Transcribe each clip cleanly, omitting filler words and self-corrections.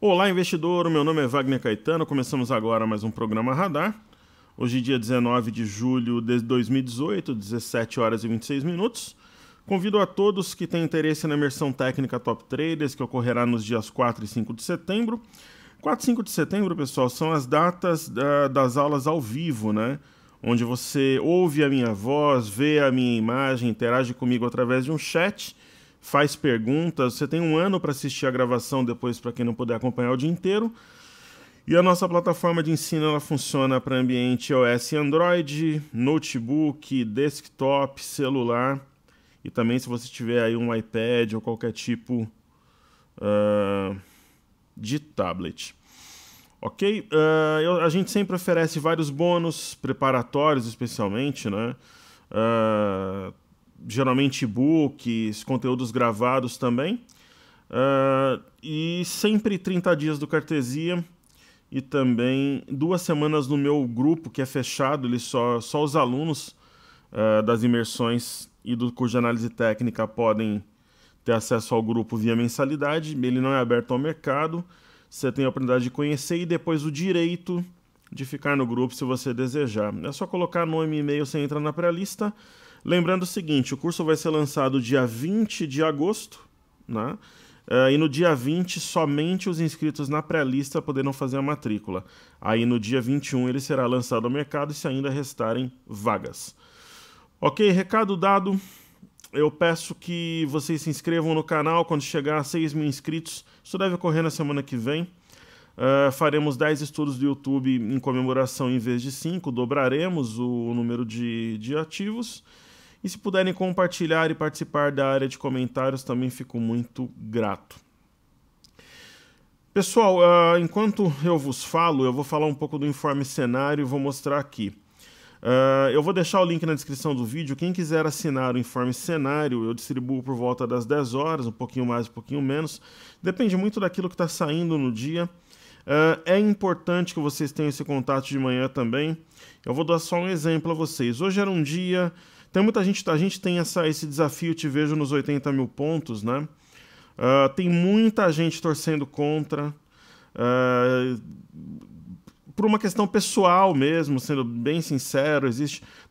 Olá, investidor, meu nome é Wagner Caetano, começamos agora mais um programa Radar. Hoje, dia 19 de julho de 2018, 17 horas e 26 minutos. Convido a todos que têm interesse na imersão técnica Top Traders, que ocorrerá nos dias 4 e 5 de setembro. 4 e 5 de setembro, pessoal, são as datas das aulas ao vivo, né? Onde você ouve a minha voz, vê a minha imagem, interage comigo através de um chat, faz perguntas. Você tem um ano para assistir a gravação depois, para quem não puder acompanhar o dia inteiro. E a nossa plataforma de ensino ela funciona para ambiente iOS e Android, notebook, desktop, celular e também se você tiver aí um iPad ou qualquer tipo de tablet. Ok? A gente sempre oferece vários bônus preparatórios, especialmente, né? Geralmente e-books, conteúdos gravados também. E sempre 30 dias do Cartesia. E também 2 semanas no meu grupo, que é fechado, só os alunos das imersões e do curso de análise técnica podem ter acesso ao grupo via mensalidade. Ele não é aberto ao mercado. Você tem a oportunidade de conhecer e depois o direito de ficar no grupo se você desejar. É só colocar nome e e-mail, você entra na pré-lista. Lembrando o seguinte, o curso vai ser lançado dia 20 de agosto, né? E no dia 20, somente os inscritos na pré-lista poderão fazer a matrícula. Aí no dia 21 ele será lançado ao mercado se ainda restarem vagas. Ok, recado dado. Eu peço que vocês se inscrevam no canal quando chegar a 6 mil inscritos. Isso deve ocorrer na semana que vem. Faremos 10 estudos do YouTube em comemoração em vez de 5. Dobraremos o número de ativos. E se puderem compartilhar e participar da área de comentários, também fico muito grato. Pessoal, enquanto eu vos falo, eu vou falar um pouco do informe cenário e vou mostrar aqui. Eu vou deixar o link na descrição do vídeo. Quem quiser assinar o informe cenário, eu distribuo por volta das 10 horas, um pouquinho mais, um pouquinho menos. Depende muito daquilo que está saindo no dia. É importante que vocês tenham esse contato de manhã também. Eu vou dar só um exemplo a vocês. Hoje era um dia... Tem muita gente, a gente tem esse desafio, te vejo nos 80 mil pontos, né? Tem muita gente torcendo contra, por uma questão pessoal mesmo, sendo bem sincero,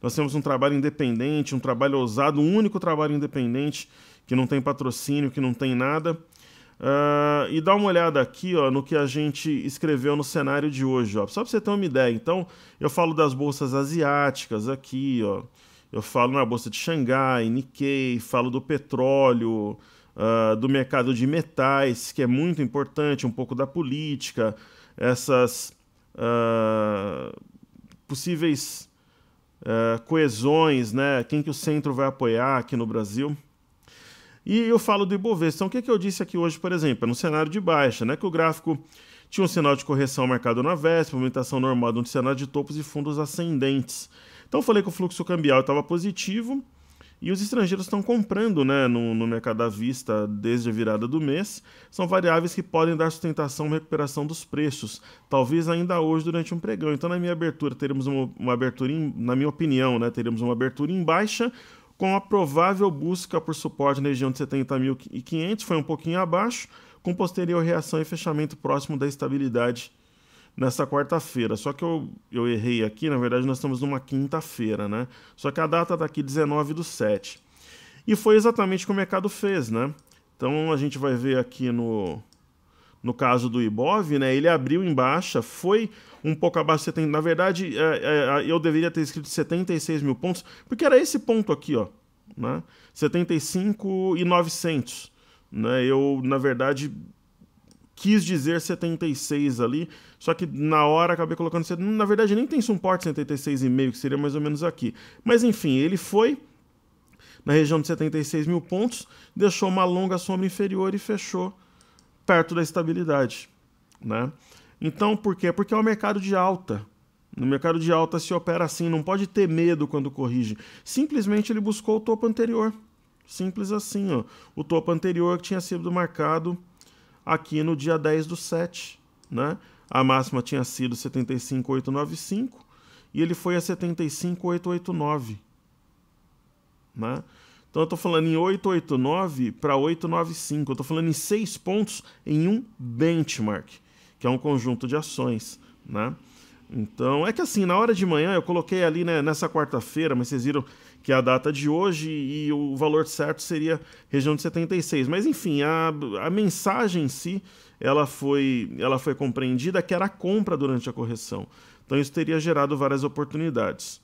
nós temos um trabalho independente, um trabalho ousado, um único trabalho independente, que não tem patrocínio, que não tem nada. E dá uma olhada aqui, ó, no que a gente escreveu no cenário de hoje, ó, só para você ter uma ideia. Então, eu falo das bolsas asiáticas aqui, ó. Eu falo na Bolsa de Xangai, Nikkei, falo do petróleo, do mercado de metais, que é muito importante, um pouco da política, essas possíveis coesões, né? Quem que o centro vai apoiar aqui no Brasil. E eu falo do Ibovespa. Então, o que eu disse aqui hoje, por exemplo? É no cenário de baixa, né? Que o gráfico tinha um sinal de correção marcado na véspera, movimentação normal de um cenário de topos e fundos ascendentes. Então eu falei que o fluxo cambial estava positivo e os estrangeiros estão comprando, né, no mercado à vista desde a virada do mês. São variáveis que podem dar sustentação à recuperação dos preços, talvez ainda hoje durante um pregão. Então na minha abertura teremos uma abertura, na minha opinião, né, teremos uma abertura em baixa com a provável busca por suporte na região de 70.500, foi um pouquinho abaixo, com posterior reação e fechamento próximo da estabilidade nessa quarta-feira. Só que eu errei aqui, na verdade nós estamos numa quinta-feira, né? Só que a data está aqui 19/7. E foi exatamente o que o mercado fez, né? Então a gente vai ver aqui no caso do Ibov, né? Ele abriu em baixa, foi um pouco abaixo de 70. Na verdade, eu deveria ter escrito 76 mil pontos, porque era esse ponto aqui, ó, né? 75.900, né? Eu, na verdade, quis dizer 76 ali, só que na hora acabei colocando... Na verdade, nem tem suporte 76,5, que seria mais ou menos aqui. Mas, enfim, ele foi na região de 76 mil pontos, deixou uma longa sombra inferior e fechou perto da estabilidade, né? Então, por quê? Porque é um mercado de alta. No mercado de alta se opera assim, não pode ter medo quando corrige. Simplesmente ele buscou o topo anterior. Simples assim, ó. O topo anterior que tinha sido marcado aqui no dia 10/7, né? A máxima tinha sido 75.895 e ele foi a 75.889, né? Então eu estou falando em 889 para 895. Eu estou falando em 6 pontos em um benchmark, que é um conjunto de ações, né? Então, é que assim, na hora de manhã eu coloquei ali, né, nessa quarta-feira, mas vocês viram que é a data de hoje e o valor certo seria região de 76. Mas enfim, a mensagem em si, ela foi compreendida que era a compra durante a correção. Então isso teria gerado várias oportunidades.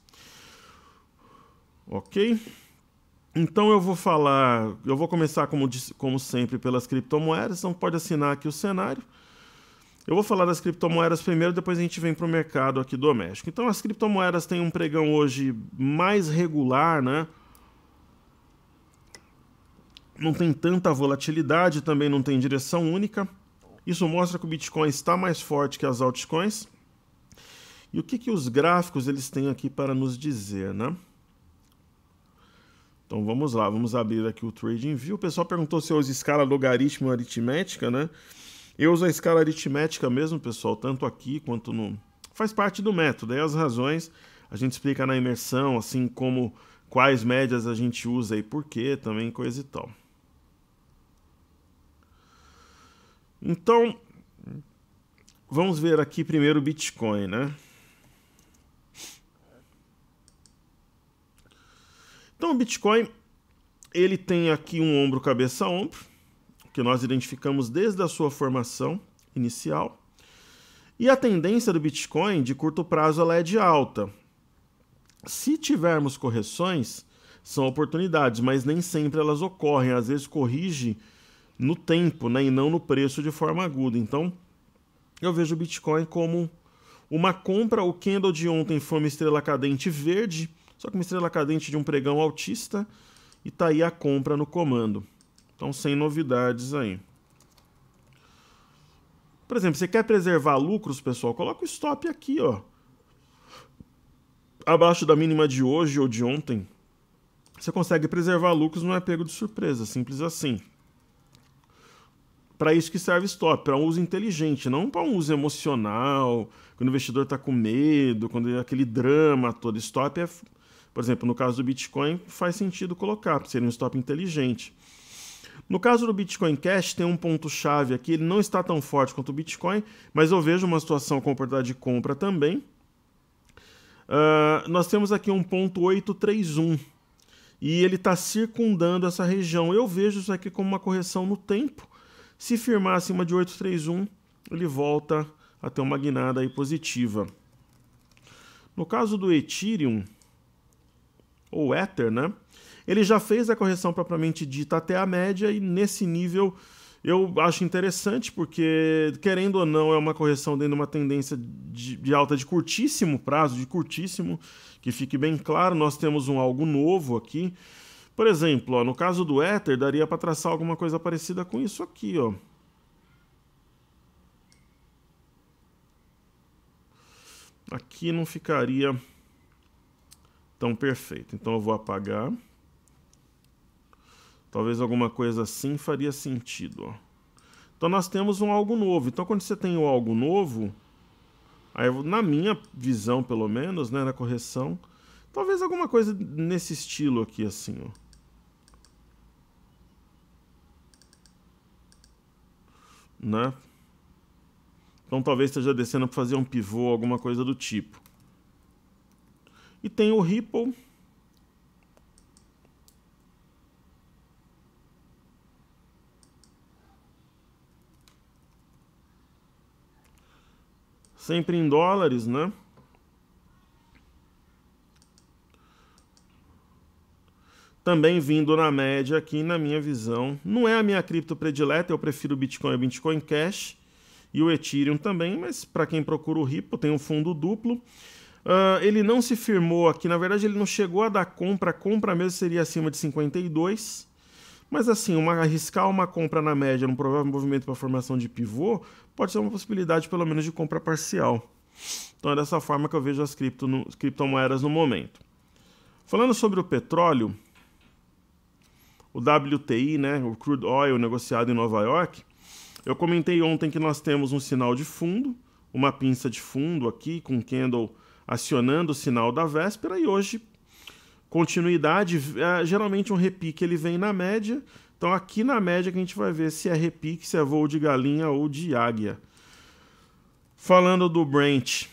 Ok? Então eu vou começar como sempre pelas criptomoedas, então pode assinar aqui o cenário. Eu vou falar das criptomoedas primeiro, depois a gente vem para o mercado aqui doméstico. Então as criptomoedas têm um pregão hoje mais regular, né? Não tem tanta volatilidade, também não tem direção única. Isso mostra que o Bitcoin está mais forte que as altcoins. E o que os gráficos eles têm aqui para nos dizer, né? Então vamos lá, vamos abrir aqui o TradingView. O pessoal perguntou se eu uso escala logaritmo ou aritmética, né? Eu uso a escala aritmética mesmo, pessoal, tanto aqui quanto no... Faz parte do método, aí as razões a gente explica na imersão, assim como quais médias a gente usa e por quê, também coisa e tal. Então, vamos ver aqui primeiro o Bitcoin, né? Então o Bitcoin, ele tem aqui um ombro, cabeça, ombro, que nós identificamos desde a sua formação inicial. E a tendência do Bitcoin, de curto prazo, ela é de alta. Se tivermos correções, são oportunidades, mas nem sempre elas ocorrem. Às vezes corrige no tempo, né, e não no preço de forma aguda. Então, eu vejo o Bitcoin como uma compra. O candle de ontem foi uma estrela cadente verde, só que uma estrela cadente de um pregão altista, e tá aí a compra no comando. Então, sem novidades aí. Por exemplo, você quer preservar lucros, pessoal? Coloca o stop aqui, ó. Abaixo da mínima de hoje ou de ontem. Você consegue preservar lucros, não é pego de surpresa, simples assim. Para isso que serve stop, para um uso inteligente, não para um uso emocional, quando o investidor está com medo, quando é aquele drama todo. Stop é, por exemplo, no caso do Bitcoin, faz sentido colocar, para ser um stop inteligente. No caso do Bitcoin Cash, tem um ponto-chave aqui, ele não está tão forte quanto o Bitcoin, mas eu vejo uma situação com oportunidade de compra também. Nós temos aqui um ponto 831, e ele está circundando essa região. Eu vejo isso aqui como uma correção no tempo. Se firmar acima de 831, ele volta a ter uma guinada aí positiva. No caso do Ethereum, ou Ether, né? Ele já fez a correção propriamente dita até a média, e nesse nível eu acho interessante, porque, querendo ou não, é uma correção dentro de uma tendência de alta de curtíssimo prazo, que fique bem claro. Nós temos algo novo aqui. Por exemplo, ó, no caso do Ether, daria para traçar alguma coisa parecida com isso aqui, ó. Aqui não ficaria tão perfeito, então eu vou apagar. Talvez alguma coisa assim faria sentido, ó. Então nós temos algo novo. Então quando você tem algo novo, aí, na minha visão pelo menos, né, na correção, talvez alguma coisa nesse estilo aqui, assim, ó. Né? Então talvez esteja descendo para fazer um pivô, alguma coisa do tipo. E tem o Ripple. Sempre em dólares, né? Também vindo na média aqui, na minha visão. Não é a minha cripto predileta, eu prefiro o Bitcoin e o Bitcoin Cash. E o Ethereum também, mas para quem procura o Ripple, tem um fundo duplo. Ele não se firmou aqui, na verdade ele não chegou a dar compra. A compra mesmo seria acima de 52. Mas assim, arriscar uma compra na média num provável movimento para formação de pivô pode ser uma possibilidade pelo menos de compra parcial. Então é dessa forma que eu vejo as criptomoedas no momento. Falando sobre o petróleo, o WTI, né, o crude oil negociado em Nova York, eu comentei ontem que nós temos um sinal de fundo, uma pinça de fundo aqui com candle acionando o sinal da véspera, e hoje continuidade, geralmente um repique ele vem na média. Então aqui na média que a gente vai ver se é repique, se é voo de galinha ou de águia. Falando do Brent,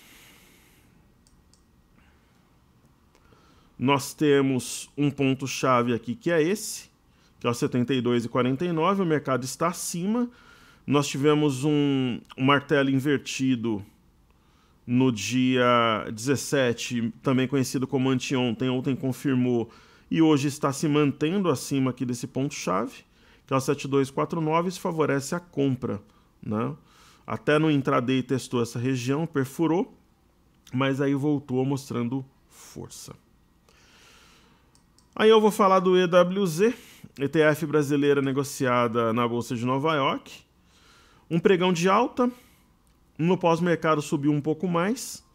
nós temos um ponto-chave aqui que é esse, que é o 72,49, o mercado está acima. Nós tivemos um martelo invertido no dia 17, também conhecido como anteontem, ontem confirmou, e hoje está se mantendo acima aqui desse ponto-chave, que é o 72,49, isso favorece a compra, né? Até no intraday testou essa região, perfurou, mas aí voltou mostrando força. Aí eu vou falar do EWZ, ETF brasileira negociada na Bolsa de Nova York. Um pregão de alta, no pós-mercado subiu um pouco mais.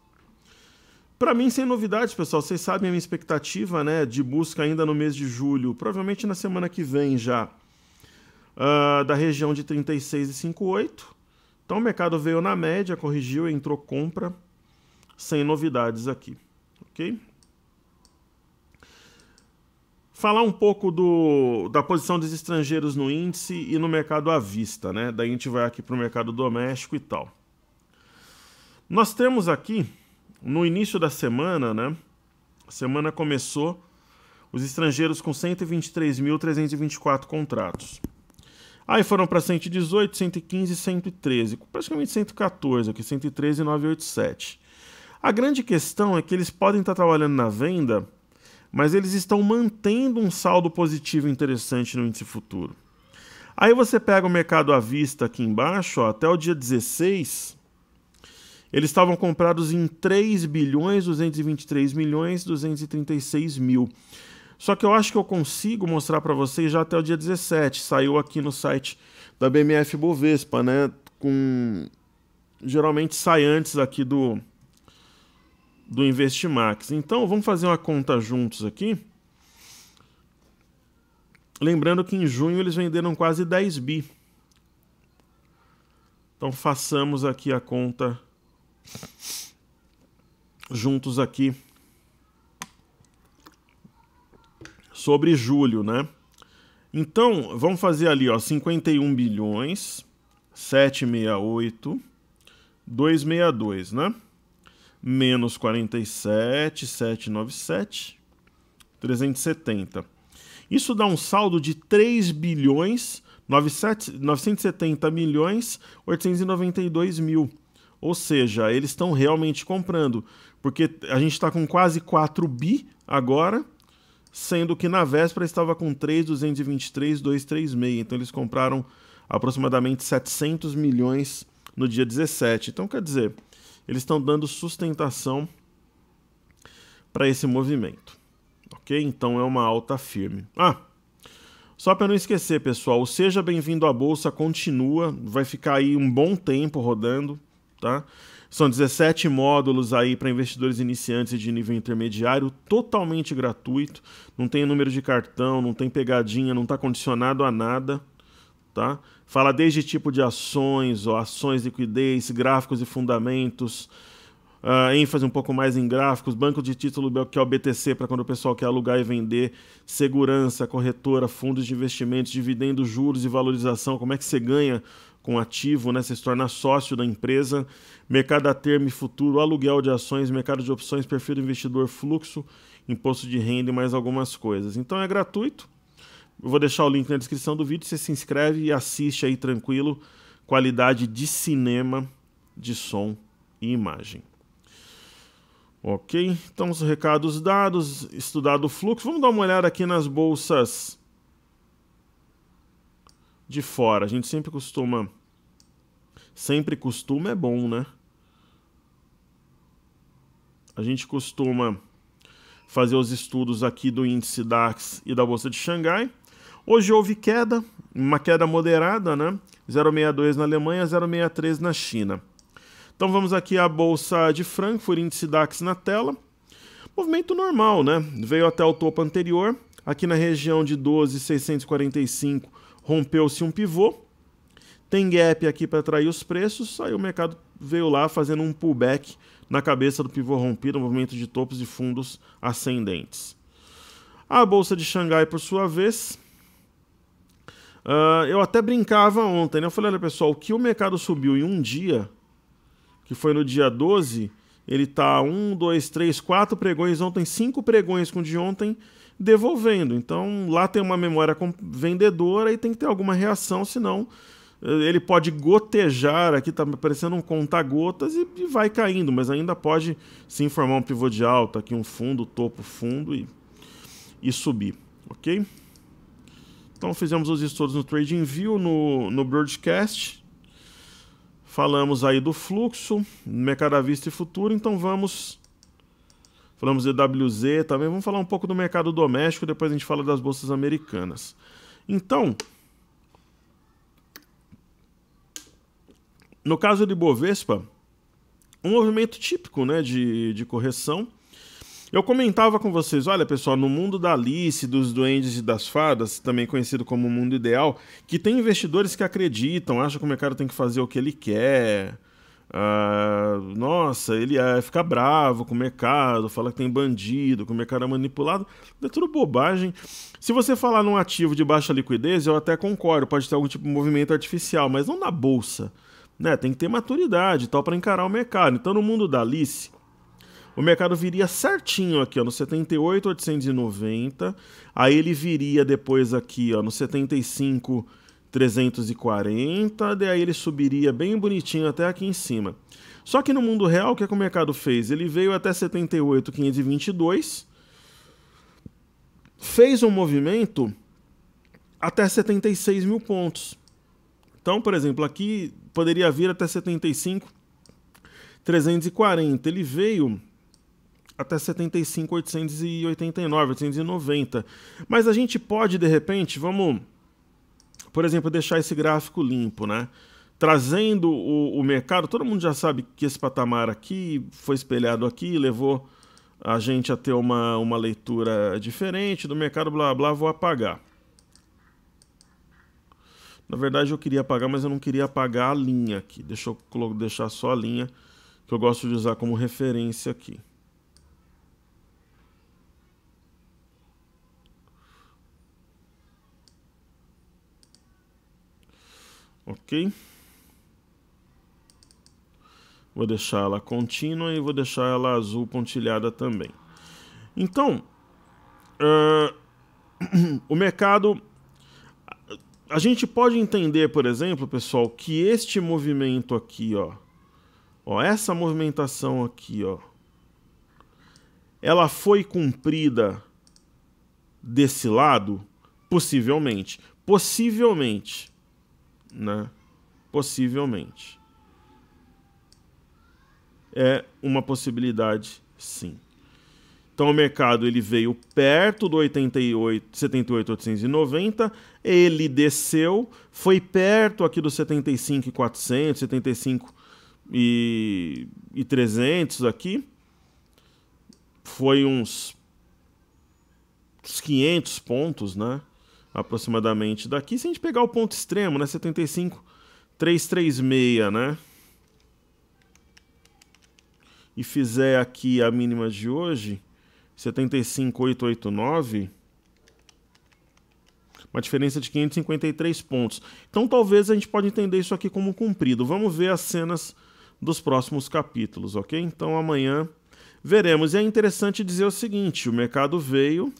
Para mim, sem novidades, pessoal, vocês sabem a minha expectativa, né, de busca ainda no mês de julho, provavelmente na semana que vem já, da região de 36,58. Então o mercado veio na média, corrigiu, entrou compra, sem novidades aqui, ok? Falar um pouco da posição dos estrangeiros no índice e no mercado à vista, né? Daí a gente vai aqui para o mercado doméstico e tal. Nós temos aqui, no início da semana, né? A semana começou, os estrangeiros com 123.324 contratos. Aí foram para 118, 115 e 113, praticamente 114 aqui, 113.987. A grande questão é que eles podem estar trabalhando na venda, mas eles estão mantendo um saldo positivo interessante no índice futuro. Aí você pega o mercado à vista aqui embaixo, ó, até o dia 16, eles estavam comprados em 3.223.236.000. Só que eu acho que eu consigo mostrar para vocês já até o dia 17. Saiu aqui no site da BMF Bovespa, né? Geralmente sai antes aqui do Investimax. Então, vamos fazer uma conta juntos aqui. Lembrando que em junho eles venderam quase 10 bi. Então, façamos aqui a conta juntos aqui sobre julho, né? Então, vamos fazer ali, ó, 51 bilhões, 768, 262, né? Menos 47, 797, 370. Isso dá um saldo de 3 bilhões, 970 milhões, 892 mil. Ou seja, eles estão realmente comprando, porque a gente está com quase 4 bi agora, sendo que na véspera estava com 3.223.236. Então eles compraram aproximadamente 700 milhões no dia 17. Então quer dizer, eles estão dando sustentação para esse movimento, ok? Então é uma alta firme. Só para não esquecer, pessoal, o Seja Bem-vindo à Bolsa continua, vai ficar aí um bom tempo rodando, tá? São 17 módulos aí para investidores iniciantes e de nível intermediário, totalmente gratuito, não tem número de cartão, não tem pegadinha, não está condicionado a nada, tá? Fala desde tipo de ações, ações, liquidez, gráficos e fundamentos, ênfase um pouco mais em gráficos, banco de título que é o BTC para quando o pessoal quer alugar e vender, segurança, corretora, fundos de investimentos, dividendos, juros e valorização, como é que você ganha com ativo, né? Você se torna sócio da empresa, mercado a termo e futuro, aluguel de ações, mercado de opções, perfil do investidor, fluxo, imposto de renda e mais algumas coisas. Então é gratuito. Eu vou deixar o link na descrição do vídeo, você se inscreve e assiste aí tranquilo, qualidade de cinema, de som e imagem. Ok, então os recados dados, estudado o fluxo, vamos dar uma olhada aqui nas bolsas de fora. A gente sempre costuma é bom, né? A gente costuma fazer os estudos aqui do índice DAX e da Bolsa de Xangai. Hoje houve queda, uma queda moderada, né? 0,62 na Alemanha, 0,63 na China. Então vamos aqui à Bolsa de Frankfurt, índice DAX na tela. Movimento normal, né? Veio até o topo anterior, aqui na região de 12.645, rompeu-se um pivô. Tem gap aqui para atrair os preços, aí o mercado veio lá fazendo um pullback na cabeça do pivô rompido, um movimento de topos e fundos ascendentes. A Bolsa de Xangai, por sua vez, eu até brincava ontem, né? Eu falei, olha pessoal, o que o mercado subiu em um dia, que foi no dia 12, ele tá 1, 2, 3, 4 pregões ontem, 5 pregões com o de ontem, devolvendo. Então lá tem uma memória vendedora e tem que ter alguma reação, senão ele pode gotejar, aqui tá parecendo um conta-gotas e vai caindo, mas ainda pode sim formar um pivô de alta, aqui um fundo, topo, fundo e subir, ok? Então fizemos os estudos no TradingView, no Broadcast, falamos aí do fluxo, mercado à vista e futuro, então falamos de WZ também, vamos falar um pouco do mercado doméstico, depois a gente fala das bolsas americanas. Então, no caso de Bovespa, um movimento típico, né, de correção. Eu comentava com vocês, olha pessoal, no mundo da Alice, dos duendes e das fadas, também conhecido como mundo ideal, que tem investidores que acreditam, acham que o mercado tem que fazer o que ele quer. Nossa, ele fica bravo com o mercado, fala que tem bandido, que o mercado é manipulado. É tudo bobagem. Se você falar num ativo de baixa liquidez, eu até concordo, pode ter algum tipo de movimento artificial, mas não na bolsa, né? Tem que ter maturidade e tal para encarar o mercado. Então no mundo da Alice, o mercado viria certinho aqui, ó, no 78.890, aí ele viria depois aqui, ó, no 75.340, daí ele subiria bem bonitinho até aqui em cima. Só que no mundo real, o que o mercado fez? Ele veio até 78.522, fez um movimento até 76 mil pontos. Então, por exemplo, aqui poderia vir até 75.340, ele veio até 75.889, 890. Mas a gente pode, de repente, vamos, por exemplo, deixar esse gráfico limpo, né? Trazendo o mercado, todo mundo já sabe que esse patamar aqui foi espelhado aqui, levou a gente a ter uma leitura diferente do mercado, blá blá, vou apagar. Na verdade eu queria apagar, mas eu não queria apagar a linha aqui. Deixa eu deixar só a linha que eu gosto de usar como referência aqui. Ok? Vou deixar ela contínua e vou deixar ela azul pontilhada também. Então, o mercado... A gente pode entender, por exemplo, pessoal, que este movimento aqui, ó, essa movimentação aqui, ó, ela foi cumprida desse lado? Possivelmente. Possivelmente. Né? Possivelmente. É uma possibilidade, sim. Então o mercado ele veio perto do 78.890, ele desceu, foi perto aqui do 75.400, 75.300 aqui, foi uns 500 pontos, né? Aproximadamente daqui. Se a gente pegar o ponto extremo, né? 75.336, né? E fizer aqui a mínima de hoje, 75.889, uma diferença de 553 pontos. Então talvez a gente pode entender isso aqui como cumprido. Vamos ver as cenas dos próximos capítulos, ok? Então amanhã veremos. E é interessante dizer o seguinte, o mercado veio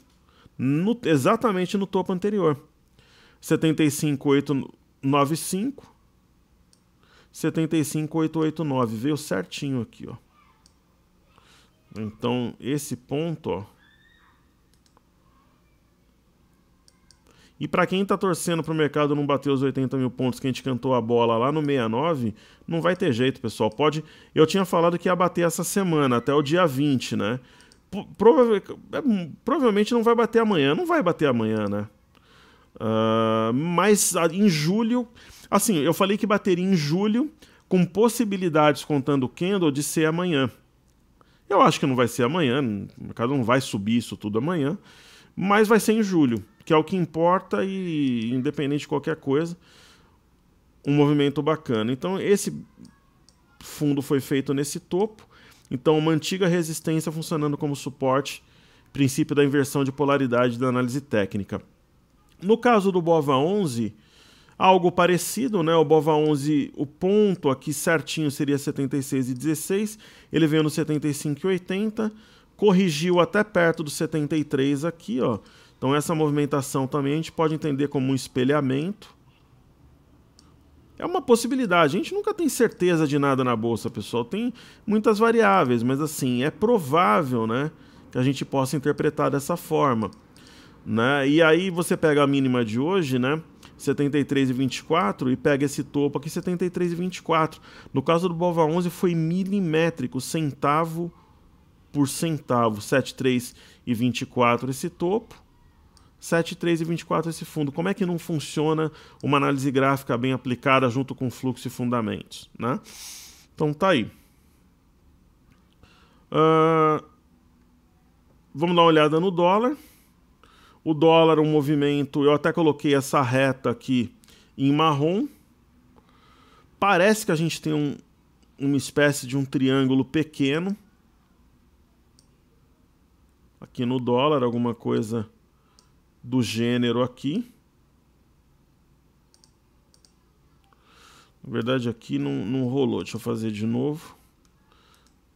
exatamente no topo anterior. 75.895, 75.889, veio certinho aqui, ó. Então, esse ponto, ó. E para quem tá torcendo pro mercado não bater os 80 mil pontos que a gente cantou a bola lá no 69, não vai ter jeito, pessoal. Eu tinha falado que ia bater essa semana, até o dia 20, né? Provavelmente não vai bater amanhã. Não vai bater amanhã, né? Mas em julho... Assim, eu falei que bateria em julho, com possibilidades, contando o candle, de ser amanhã. Eu acho que não vai ser amanhã, o mercado não vai subir isso tudo amanhã, mas vai ser em julho, que é o que importa e, independente de qualquer coisa, um movimento bacana. Então, esse fundo foi feito nesse topo, então uma antiga resistência funcionando como suporte princípio da inversão de polaridade da análise técnica. No caso do BOVA11, algo parecido, né? O BOVA11, o ponto aqui certinho seria 76,16, ele veio no 75,80, corrigiu até perto do 73 aqui, ó. Então essa movimentação também a gente pode entender como um espelhamento. É uma possibilidade, a gente nunca tem certeza de nada na bolsa, pessoal, tem muitas variáveis, mas assim, é provável, né, que a gente possa interpretar dessa forma, né? E aí você pega a mínima de hoje, né, 73,24 e pega esse topo aqui, 73,24. No caso do BOVA11 foi milimétrico, centavo por centavo, 73,24 esse topo, 73,24 esse fundo. Como é que não funciona uma análise gráfica bem aplicada junto com fluxo e fundamentos, né? Então tá aí. Vamos dar uma olhada no dólar. O dólar, um movimento, eu até coloquei essa reta aqui em marrom. Parece que a gente tem uma espécie de um triângulo pequeno. Aqui no dólar, alguma coisa do gênero aqui. Na verdade aqui não rolou, deixa eu fazer de novo.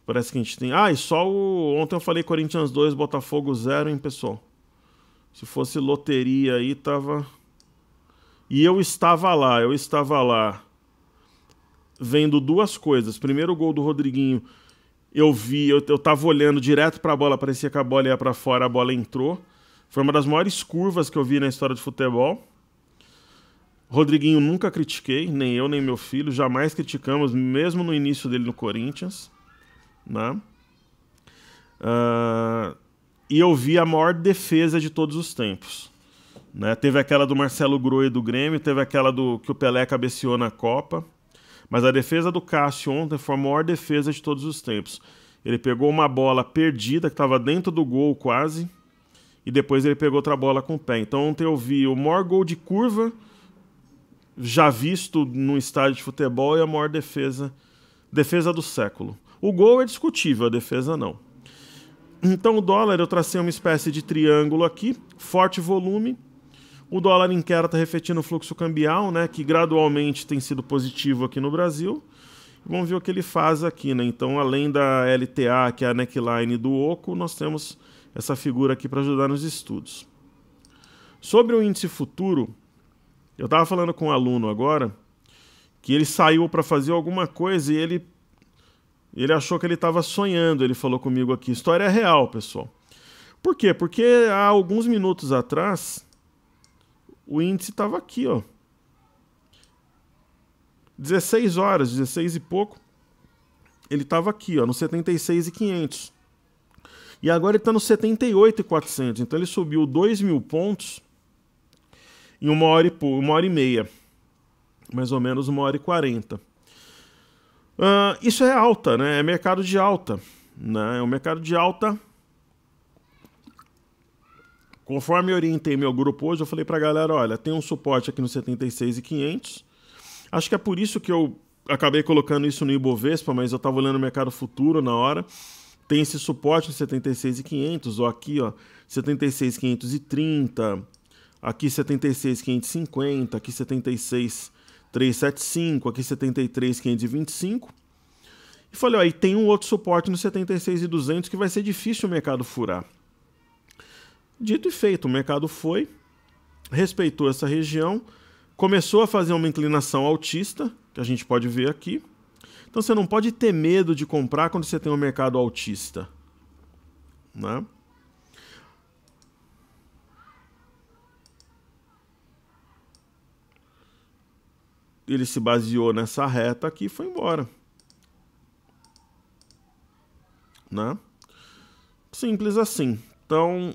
Parece que a gente tem... e só ontem eu falei Corinthians 2, Botafogo 0, hein, pessoal? Se fosse loteria aí, tava... E eu estava lá vendo duas coisas. Primeiro, o gol do Rodriguinho, eu tava olhando direto para a bola, parecia que a bola ia para fora, a bola entrou. Foi uma das maiores curvas que eu vi na história de futebol. Rodriguinho nunca critiquei, nem eu nem meu filho, jamais criticamos, mesmo no início dele no Corinthians, né? E eu vi a maior defesa de todos os tempos, né? Teve aquela do Marcelo Groi do Grêmio, teve aquela que o Pelé cabeceou na Copa, mas a defesa do Cássio ontem foi a maior defesa de todos os tempos. Ele pegou uma bola perdida que estava dentro do gol quase, e depois ele pegou outra bola com o pé. Então ontem eu vi o maior gol de curva já visto num estádio de futebol e a maior defesa do século. O gol é discutível, a defesa não. Então o dólar, eu tracei uma espécie de triângulo aqui, forte volume. O dólar em queda está refletindo o fluxo cambial, né, que gradualmente tem sido positivo aqui no Brasil. Vamos ver o que ele faz aqui, né? Então, além da LTA, que é a neckline do oco, nós temos essa figura aqui para ajudar nos estudos. Sobre o índice futuro, eu estava falando com um aluno agora que ele saiu para fazer alguma coisa e ele achou que ele estava sonhando, ele falou comigo aqui. História real, pessoal. Por quê? Porque há alguns minutos atrás, o índice estava aqui, ó. 16 horas, 16 e pouco, ele estava aqui, ó, no 76.500. E agora ele está no 78.400. Então ele subiu 2.000 pontos em 1h30. Mais ou menos 1h40. Isso é alta, né? É mercado de alta, né? É um mercado de alta. Conforme eu orientei meu grupo hoje, eu falei pra galera, olha, tem um suporte aqui no 76.500. Acho que é por isso que eu acabei colocando isso no Ibovespa, mas eu estava olhando o mercado futuro na hora. Tem esse suporte no 76.500, ó, aqui, ó, 76.530, aqui 76.550, aqui 76.375, aqui 73.525. E falei, ó, e tem um outro suporte no 76.200 que vai ser difícil o mercado furar. Dito e feito, o mercado foi, respeitou essa região, começou a fazer uma inclinação altista, que a gente pode ver aqui. Então você não pode ter medo de comprar quando você tem um mercado altista, né? Ele se baseou nessa reta aqui e foi embora, né? Simples assim. Então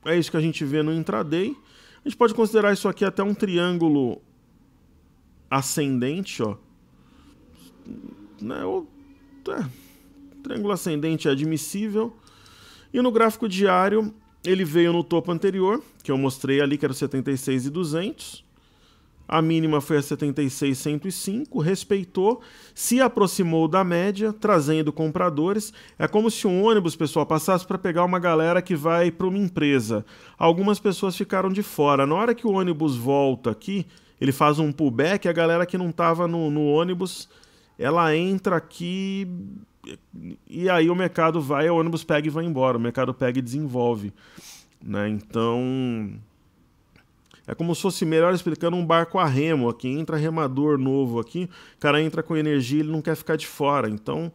é isso que a gente vê no intraday. A gente pode considerar isso aqui até um triângulo ascendente, ó. Né? Triângulo ascendente é admissível. E no gráfico diário, ele veio no topo anterior, que eu mostrei ali, que era o 76.200. A mínima foi a 76,105, respeitou, se aproximou da média, trazendo compradores. É como se um ônibus, pessoal, passasse para pegar uma galera que vai para uma empresa. Algumas pessoas ficaram de fora. Na hora que o ônibus volta aqui, ele faz um pullback, a galera que não estava no ônibus, ela entra aqui e aí o mercado vai, o ônibus pega e vai embora. O mercado pega e desenvolve, né? Então... é como se fosse, melhor explicando, um barco a remo aqui. Entra remador novo aqui, o cara entra com energia, ele não quer ficar de fora. Então,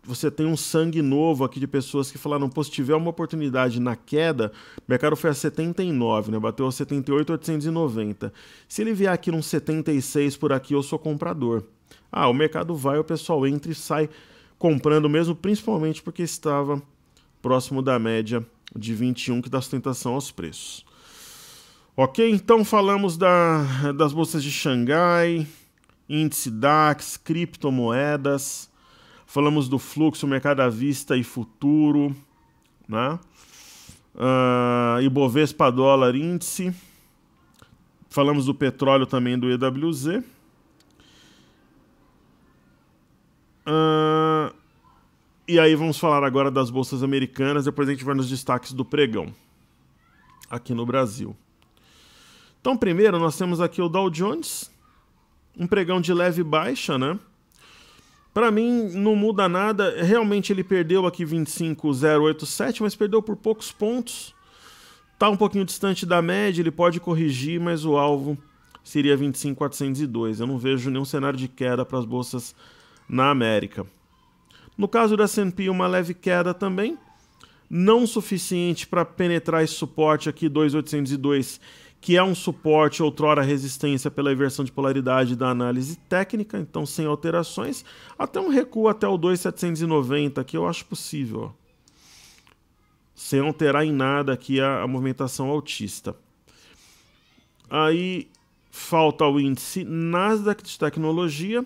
você tem um sangue novo aqui de pessoas que falaram, pô, se tiver uma oportunidade na queda, o mercado foi a 79, né? Bateu a 78,890. Se ele vier aqui num 76 por aqui, eu sou comprador. Ah, o mercado vai, o pessoal entra e sai comprando mesmo, principalmente porque estava próximo da média de 21, que dá sustentação aos preços. Ok, então falamos das bolsas de Xangai, índice DAX, criptomoedas, falamos do fluxo, mercado à vista e futuro, né? Ibovespa dólar índice, falamos do petróleo também, do EWZ. E aí vamos falar agora das bolsas americanas, depois a gente vai nos destaques do pregão aqui no Brasil. Então, primeiro, nós temos aqui o Dow Jones, um pregão de leve baixa, né? Para mim, não muda nada. Realmente, ele perdeu aqui 25,087, mas perdeu por poucos pontos. Está um pouquinho distante da média, ele pode corrigir, mas o alvo seria 25,402. Eu não vejo nenhum cenário de queda para as bolsas na América. No caso da S&P, uma leve queda também, não suficiente para penetrar esse suporte aqui, 2,802, que é um suporte, outrora resistência pela inversão de polaridade da análise técnica, então sem alterações, até um recuo até o 2,790, que eu acho possível, ó, sem alterar em nada aqui a movimentação altista. Aí falta o índice Nasdaq de tecnologia.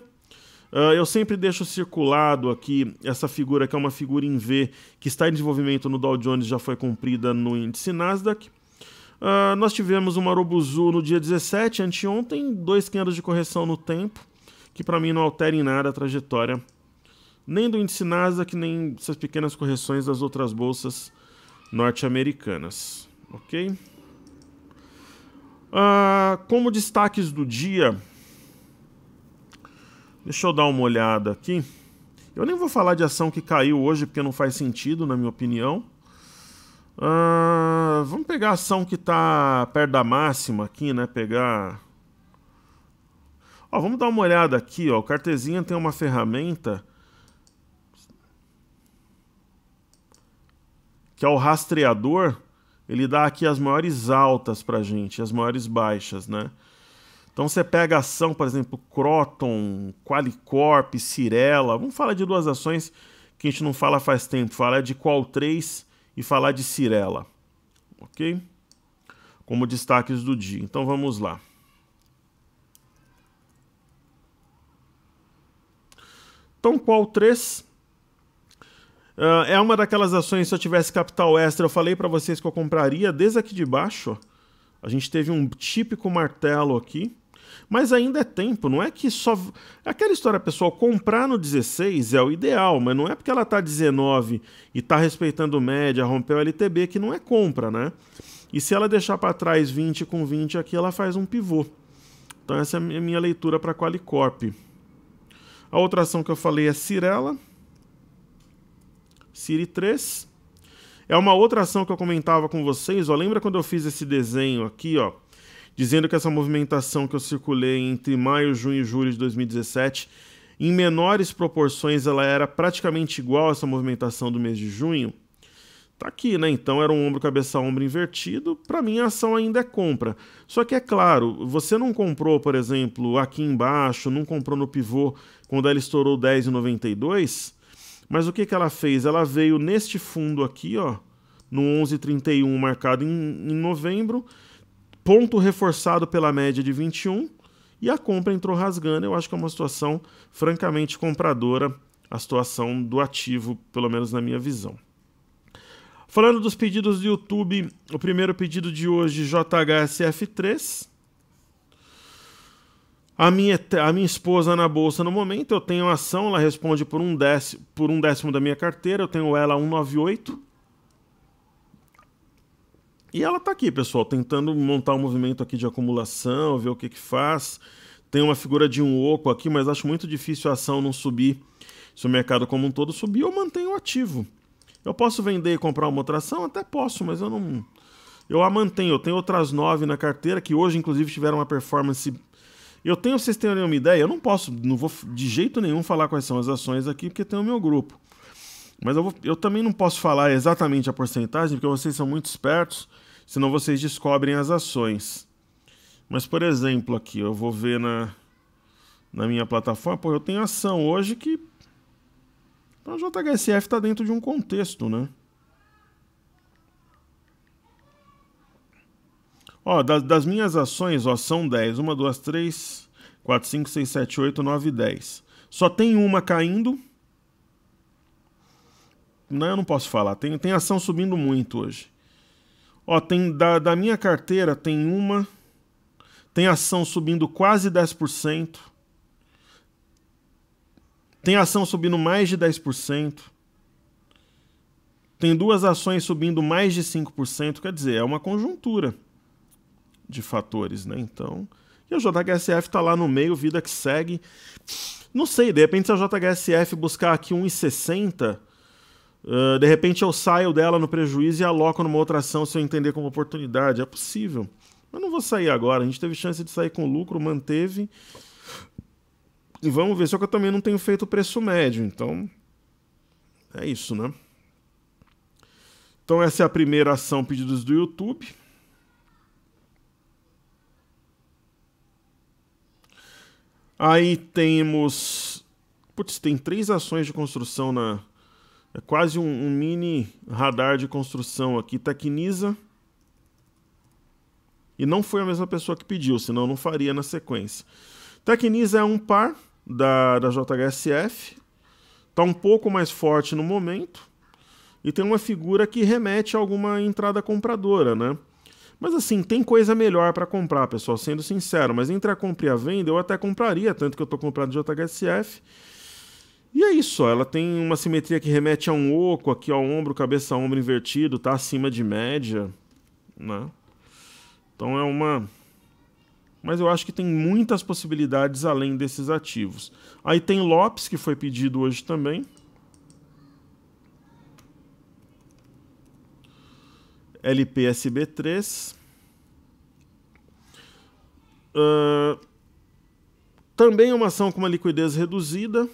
Eu sempre deixo circulado aqui essa figura, que é uma figura em V, que está em desenvolvimento no Dow Jones, já foi cumprida no índice Nasdaq. Nós tivemos uma Marubozu no dia 17, anteontem, 2 candles de correção no tempo, que para mim não altera em nada a trajetória nem do índice Nasdaq, nem essas pequenas correções das outras bolsas norte-americanas. Ok? Como destaques do dia, deixa eu dar uma olhada aqui. Eu nem vou falar de ação que caiu hoje, porque não faz sentido, na minha opinião. Vamos pegar a ação que está perto da máxima aqui, né? Vamos dar uma olhada aqui, ó. O Cartezinha tem uma ferramenta que é o rastreador. Ele dá aqui as maiores altas pra gente, as maiores baixas, né? Então você pega a ação, por exemplo, Croton, Qualicorp, Cirela. Vamos falar de duas ações que a gente não fala faz tempo. Falar de Qual3 e falar de Cirela, ok? Como destaques do dia. Então vamos lá. Então Qual3 é uma daquelas ações, se eu tivesse capital extra, eu falei para vocês que eu compraria desde aqui de baixo. Ó. A gente teve um típico martelo aqui. Mas ainda é tempo, não é que só... Aquela história, pessoal, comprar no 16 é o ideal, mas não é porque ela está 19 e está respeitando média, rompeu o LTB, que não é compra, né? E se ela deixar para trás 20 com 20 aqui, ela faz um pivô. Então essa é a minha leitura para a Qualicorp. A outra ação que eu falei é Cirela. Ciri3. É uma outra ação que eu comentava com vocês, ó. Lembra quando eu fiz esse desenho aqui, ó? Dizendo que essa movimentação que eu circulei entre maio, junho e julho de 2017, em menores proporções, ela era praticamente igual a essa movimentação do mês de junho. Tá aqui, né? Então era um ombro, cabeça, ombro invertido. Para mim, a ação ainda é compra. Só que é claro, você não comprou, por exemplo, aqui embaixo, não comprou no pivô quando ela estourou 10,92, mas o que ela fez? Ela veio neste fundo aqui, ó, no 11,31 marcado em novembro, ponto reforçado pela média de 21, e a compra entrou rasgando. Eu acho que é uma situação francamente compradora, a situação do ativo, pelo menos na minha visão. Falando dos pedidos do YouTube, o primeiro pedido de hoje, JHSF3. A minha esposa na bolsa no momento, eu tenho ação, ela responde por um décimo da minha carteira, eu tenho ela a 198. E ela tá aqui, pessoal, tentando montar um movimento aqui de acumulação, ver o que faz. Tem uma figura de um oco aqui, mas acho muito difícil a ação não subir. Se o mercado como um todo subir, eu mantenho ativo. Eu posso vender e comprar uma outra ação? Até posso, mas eu não... Eu a mantenho. Eu tenho outras 9 na carteira, que hoje, inclusive, tiveram uma performance... Eu tenho, vocês terem uma ideia, não vou de jeito nenhum falar quais são as ações aqui, porque tem o meu grupo. Mas eu também não posso falar exatamente a porcentagem, porque vocês são muito espertos, senão vocês descobrem as ações. Mas, por exemplo, aqui, eu vou ver na minha plataforma, pô, eu tenho ação hoje que... Então, a JHSF está dentro de um contexto, né? Ó, das minhas ações, ó, são 10. 1, 2, 3, 4, 5, 6, 7, 8, 9, 10. Só tem uma caindo. Não, eu não posso falar. Tem ação subindo muito hoje. Ó, da minha carteira tem uma... Tem ação subindo quase 10%. Tem ação subindo mais de 10%. Tem 2 ações subindo mais de 5%. Quer dizer, é uma conjuntura de fatores, né? Então, e a JHSF está lá no meio, vida que segue. Não sei, de repente se a JHSF buscar aqui 1,60, de repente eu saio dela no prejuízo e aloco numa outra ação se eu entender como oportunidade. É possível. Mas não vou sair agora. A gente teve chance de sair com lucro, manteve. E vamos ver, só que eu também não tenho feito preço médio, então é isso, né? Então essa é a primeira ação, pedidos do YouTube. Aí temos... Putz, tem 3 ações de construção na... É quase um mini radar de construção aqui. Tecnisa. E não foi a mesma pessoa que pediu, senão eu não faria na sequência. Tecnisa é um par da JHSF. Está um pouco mais forte no momento. E tem uma figura que remete a alguma entrada compradora, né? Mas assim, tem coisa melhor para comprar, pessoal, sendo sincero. Mas entre a compra e a venda, eu até compraria, tanto que eu estou comprando JHSF. E é isso, ó, ela tem uma simetria que remete a um oco, aqui ao ombro, cabeça ombro invertido, tá acima de média, né? Então é uma... Mas eu acho que tem muitas possibilidades além desses ativos. Aí tem Lopes, que foi pedido hoje também. LPSB3. Também é uma ação com uma liquidez reduzida.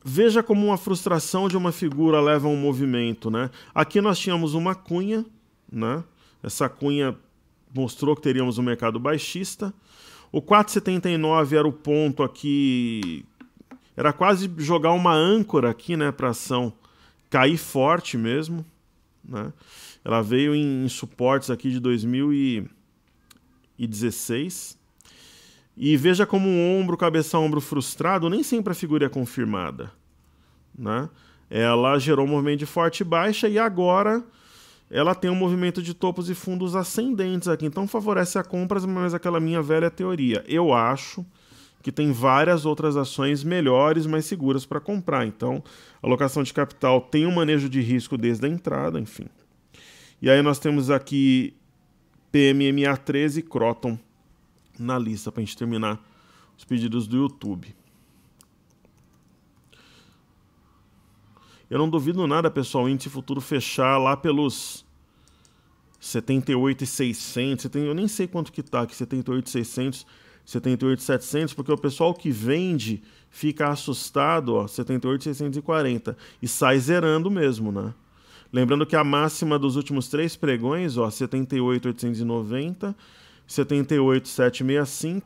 Veja como uma frustração de uma figura leva a um movimento, né? Aqui nós tínhamos uma cunha, né? Essa cunha mostrou que teríamos um mercado baixista. O 4,79 era o ponto aqui... Era quase jogar uma âncora aqui, né? Para a ação cair forte mesmo, né? Ela veio em suportes aqui de 2016. E veja como um ombro, cabeça, ombro frustrado, nem sempre a figura é confirmada, né? Ela gerou um movimento de forte e baixa e agora ela tem um movimento de topos e fundos ascendentes aqui. Então favorece a compra, mas aquela minha velha teoria. Eu acho que tem várias outras ações melhores, mais seguras para comprar. Então, a alocação de capital tem um manejo de risco desde a entrada, enfim. E aí nós temos aqui PMMA13 e Croton na lista para a gente terminar os pedidos do YouTube. Eu não duvido nada, pessoal, o índice futuro fechar lá pelos 78.600. Eu nem sei quanto que tá aqui, 78.600, 78.700, porque o pessoal que vende fica assustado, ó, 78.640, e sai zerando mesmo, né? Lembrando que a máxima dos últimos 3 pregões, ó, 78.890, 78.765,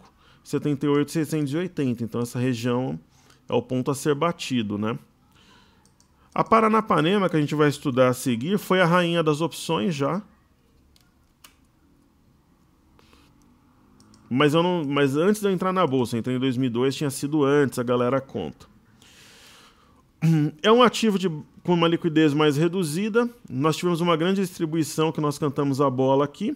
78.680. Então essa região é o ponto a ser batido, né? A Paranapanema, que a gente vai estudar a seguir, foi a rainha das opções já. Mas antes de eu entrar na bolsa, entrei em 2002, tinha sido antes, a galera conta. É um ativo com uma liquidez mais reduzida. Nós tivemos uma grande distribuição que nós cantamos a bola aqui.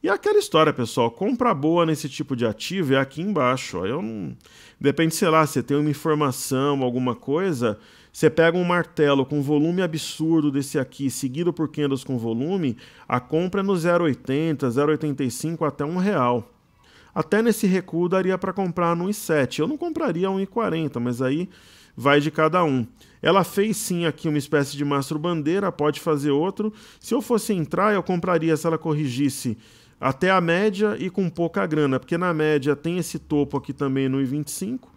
E aquela história, pessoal, compra boa nesse tipo de ativo é aqui embaixo. Ó. Eu não... Depende, sei lá, você tem uma informação, alguma coisa, você pega um martelo com volume absurdo desse aqui, seguido por candles com volume, a compra é no 0,80, 0,85 até R$1. Até nesse recuo daria para comprar no 1,7. Eu não compraria a 1,40, mas aí vai de cada um. Ela fez sim aqui uma espécie de mastro bandeira, pode fazer outro. Se eu fosse entrar, eu compraria se ela corrigisse até a média e com pouca grana, porque na média tem esse topo aqui também no 1,25.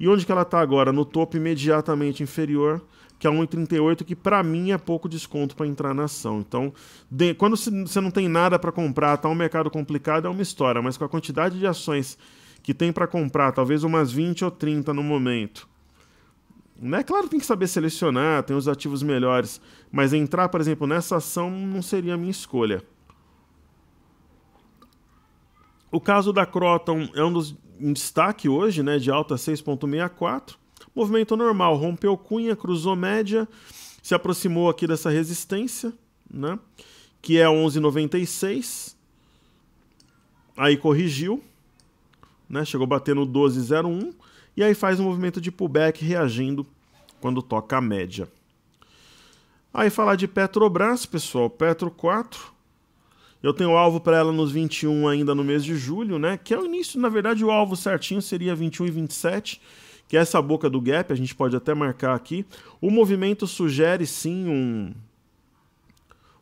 E onde que ela está agora? No topo imediatamente inferior, que é 1,38, que para mim é pouco desconto para entrar na ação. Então, quando você não tem nada para comprar, está um mercado complicado, é uma história, mas com a quantidade de ações que tem para comprar, talvez umas 20 ou 30 no momento, né? Claro, tem que saber selecionar, tem os ativos melhores, mas entrar, por exemplo, nessa ação não seria a minha escolha. O caso da Croton é um dos em destaque hoje, né, de alta 6,64. Movimento normal, rompeu cunha, cruzou média, se aproximou aqui dessa resistência, né, que é 11,96. Aí corrigiu, né, chegou a bater no 12,01 e aí faz um movimento de pullback reagindo quando toca a média. Aí falar de Petrobras, pessoal, Petro 4. Eu tenho alvo para ela nos 21 ainda no mês de julho, né? Que é o início, na verdade, o alvo certinho seria 21 e 27, que é essa boca do gap, a gente pode até marcar aqui. O movimento sugere sim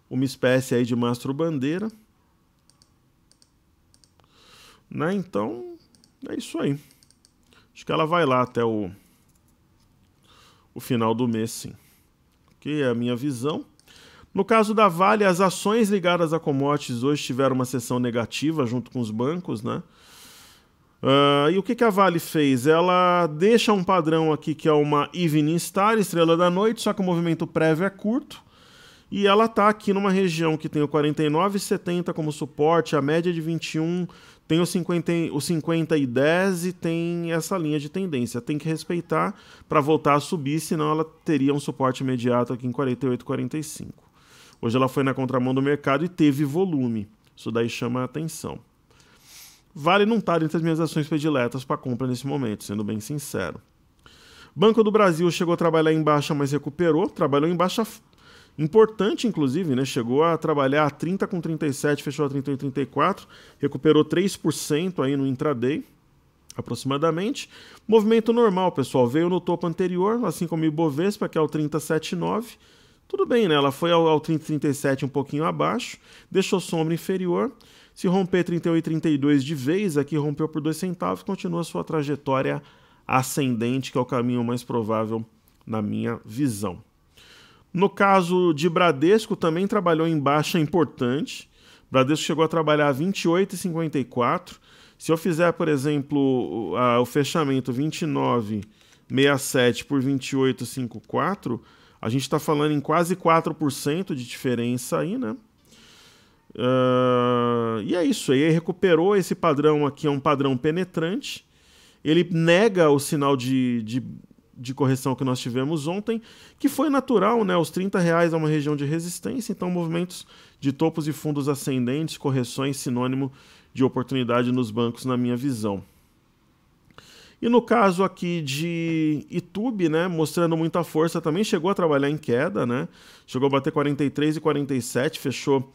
uma espécie aí de mastro bandeira, né? Então, é isso aí. Acho que ela vai lá até o final do mês, sim. Que é a minha visão. No caso da Vale, as ações ligadas a commodities hoje tiveram uma sessão negativa junto com os bancos, né? E o que a Vale fez? Ela deixa um padrão aqui que é uma Evening Star, estrela da noite, só que o movimento prévio é curto. E ela está aqui numa região que tem o 49,70 como suporte, a média de 21, tem o 50 e 10 e tem essa linha de tendência. Tem que respeitar para voltar a subir, senão ela teria um suporte imediato aqui em 48,45. Hoje ela foi na contramão do mercado e teve volume. Isso daí chama a atenção. Vale não estar entre as minhas ações prediletas para compra nesse momento, sendo bem sincero. Banco do Brasil chegou a trabalhar em baixa, mas recuperou. Trabalhou em baixa importante, inclusive, né? Chegou a trabalhar a 30,37, fechou a 31,34. Recuperou 3% aí no intraday, aproximadamente. Movimento normal, pessoal. Veio no topo anterior, assim como o Ibovespa, que é o 30,79. Tudo bem, né? Ela foi ao 30,37 um pouquinho abaixo, deixou sombra inferior. Se romper 38,32 de vez, aqui rompeu por 2 centavos, continua sua trajetória ascendente, que é o caminho mais provável na minha visão. No caso de Bradesco, também trabalhou em baixa importante. Bradesco chegou a trabalhar 28,54. Se eu fizer, por exemplo, o fechamento 29,67 por 28,54, a gente está falando em quase 4% de diferença aí, né? E é isso aí, recuperou esse padrão aqui, é um padrão penetrante. Ele nega o sinal de correção que nós tivemos ontem, que foi natural, né? Os R$30 é uma região de resistência, então movimentos de topos e fundos ascendentes, correções, sinônimo de oportunidade nos bancos, na minha visão. E no caso aqui de Itubi, né, mostrando muita força, também chegou a trabalhar em queda, né? Chegou a bater 43,47, fechou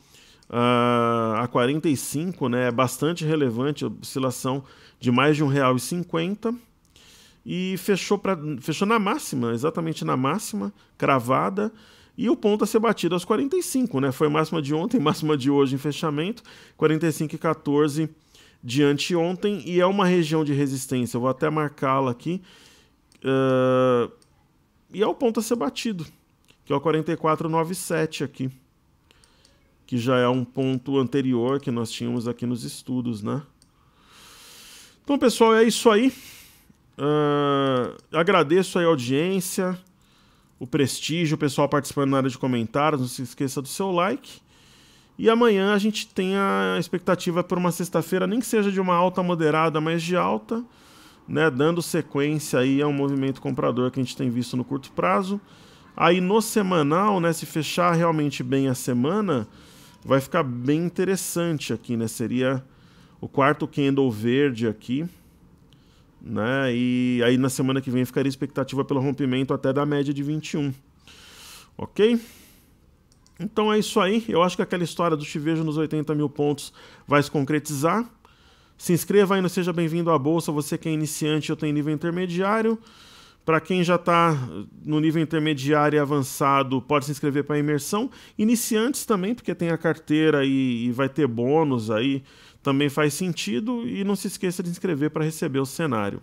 a 45, né? Bastante relevante, oscilação de mais de R$1,50. E fechou na máxima, exatamente na máxima, cravada. E o ponto a ser batido aos 45, né? Foi máxima de ontem, máxima de hoje em fechamento, 45,14 de anteontem, e é uma região de resistência, eu vou até marcá-la aqui, e é o ponto a ser batido, que é o 44,97 aqui, que já é um ponto anterior que nós tínhamos aqui nos estudos, né? Então, pessoal, é isso aí. Agradeço aí a audiência, o prestígio, o pessoal participando na área de comentários, não se esqueça do seu like. E amanhã a gente tem a expectativa por uma sexta-feira, nem que seja de uma alta moderada, mas de alta, né, dando sequência aí a um movimento comprador que a gente tem visto no curto prazo. Aí no semanal, né, se fechar realmente bem a semana, vai ficar bem interessante aqui, né? Seria o quarto candle verde aqui, né? E aí na semana que vem ficaria expectativa pelo rompimento até da média de 21. Ok? Então é isso aí. Eu acho que aquela história do te vejo nos 80 mil pontos vai se concretizar. Se inscreva aí no Seja Bem-vindo à Bolsa. Você que é iniciante, eu tenho nível intermediário. Para quem já está no nível intermediário e avançado, pode se inscrever para a imersão. Iniciantes também, porque tem a carteira e vai ter bônus aí, também faz sentido. E não se esqueça de se inscrever para receber o cenário.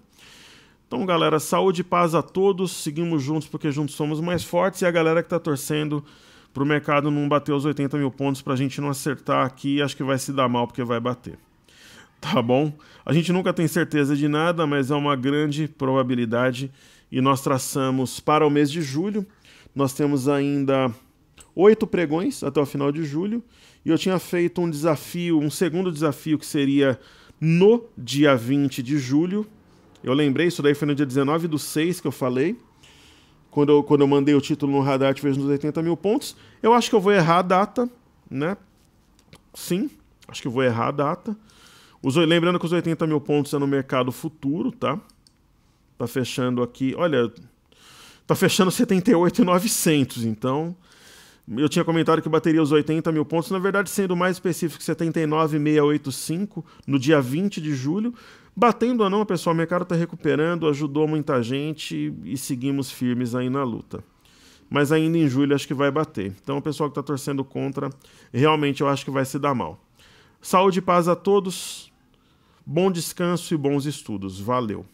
Então, galera, saúde e paz a todos. Seguimos juntos porque juntos somos mais fortes. E a galera que está torcendo para o mercado não bater os 80 mil pontos, para a gente não acertar aqui, acho que vai se dar mal porque vai bater. Tá bom? A gente nunca tem certeza de nada, mas é uma grande probabilidade. E nós traçamos para o mês de julho. Nós temos ainda 8 pregões até o final de julho. E eu tinha feito um desafio, um segundo desafio, que seria no dia 20 de julho. Eu lembrei, isso daí foi no dia 19/6 que eu falei. Quando eu mandei o título no Radar, te vejo nos 80 mil pontos. Eu acho que eu vou errar a data, né? Sim, acho que eu vou errar a data. Lembrando que os 80 mil pontos é no mercado futuro, tá? Tá fechando aqui, olha, tá fechando 78.900, então eu tinha comentado que bateria os 80 mil pontos, na verdade sendo mais específico, 79.685 no dia 20 de julho. Batendo ou não, pessoal, o mercado está recuperando, ajudou muita gente e seguimos firmes aí na luta. Mas ainda em julho acho que vai bater. Então o pessoal que está torcendo contra, realmente eu acho que vai se dar mal. Saúde e paz a todos, bom descanso e bons estudos. Valeu!